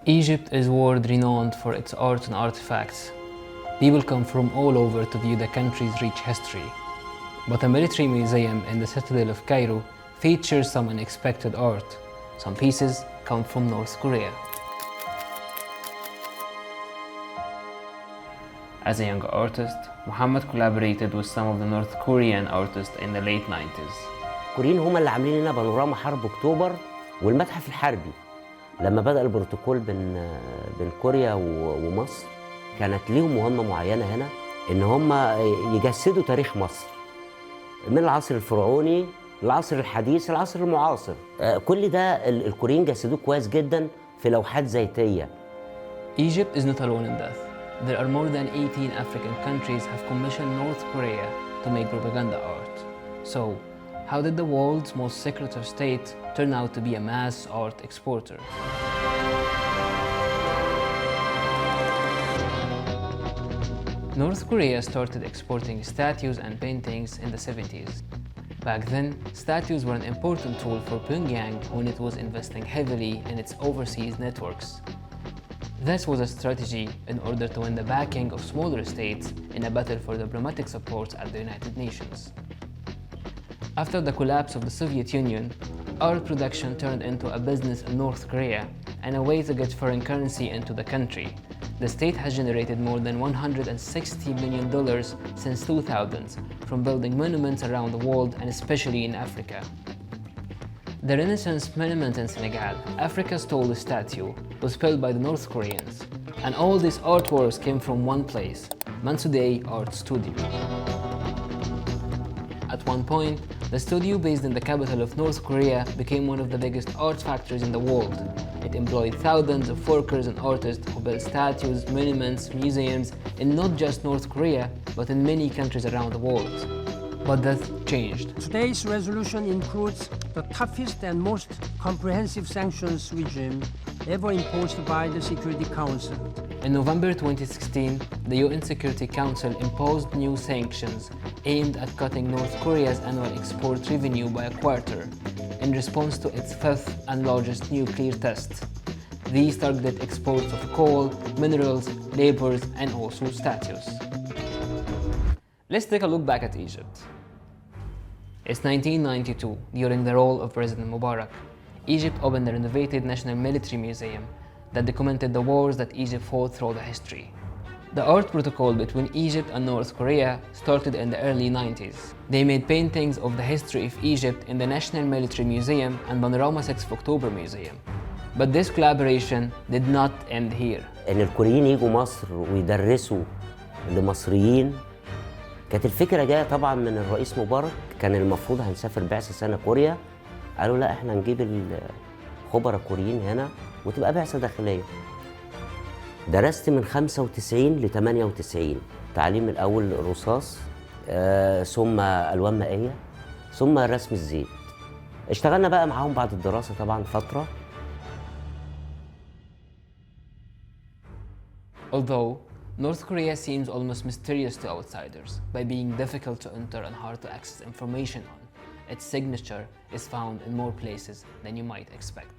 Egypt is world-renowned for its art and artifacts. People come from all over to view the country's rich history. But a military museum in the Citadel of Cairo features some unexpected art. Some pieces come from North Korea. As a young artist, Muhammad collaborated with some of the North Korean artists in the late 90s. الكوريين هم اللي عاملين لنا بانوراما حرب اكتوبر والمتحف الحربي. لما بدأ البروتوكول بين كوريا ومصر كانت ليهم مهمة معينة هنا ان هم يجسدوا تاريخ مصر من العصر الفرعوني للعصر الحديث العصر المعاصر. كل ده الكوريين جسدوه كويس جدا في لوحات زيتية. Egypt is not alone in that. There are more than 18 African countries have commissioned North Korea to make propaganda art. So, how did the world's most secretive state turn out to be a mass art exporter? North Korea started exporting statues and paintings in the 70s. Back then, statues were an important tool for Pyongyang when it was investing heavily in its overseas networks. This was a strategy in order to win the backing of smaller states in a battle for diplomatic support at the United Nations. After the collapse of the Soviet Union, art production turned into a business in North Korea and a way to get foreign currency into the country. The state has generated more than $160 million since 2000 from building monuments around the world and especially in Africa. The Renaissance monument in Senegal, Africa's tallest statue, was built by the North Koreans. And all these artworks came from one place, Mansudae Art Studio. At one point, the studio based in the capital of North Korea became one of the biggest art factories in the world. It employed thousands of workers and artists who built statues, monuments, museums in not just North Korea, but in many countries around the world. But that changed. Today's resolution includes the toughest and most comprehensive sanctions regime ever imposed by the Security Council. In November 2016, the UN Security Council imposed new sanctions aimed at cutting North Korea's annual export revenue by a quarter in response to its fifth and largest nuclear test. These targeted exports of coal, minerals, labor, and also statues. Let's take a look back at Egypt. It's 1992, during the rule of President Mubarak. Egypt opened a renovated National Military Museum that documented the wars that Egypt fought through the history. The art protocol between Egypt and North Korea started in the early 90s. They made paintings of the history of Egypt in the National Military Museum and Panorama 6 of October Museum. But this collaboration did not end here. ان الكوريين يجوا مصر ويدرسوا لمصريين كانت الفكرة جاية طبعا من الرئيس مبارك. كان المفروض هنسافر بعثة سنة كوريا، قالوا لا احنا نجيب الخبراء كوريين هنا وتبقى بعثة داخلية. درست من 95 ل 98 تعليم الأول رصاص ثم ألوان مائية ثم رسم الزيت. اشتغلنا بقى معاهم بعد الدراسة طبعا فترة. Although North Korea seems almost mysterious to outsiders by being difficult to enter and hard to access information on, its signature is found in more places than you might expect.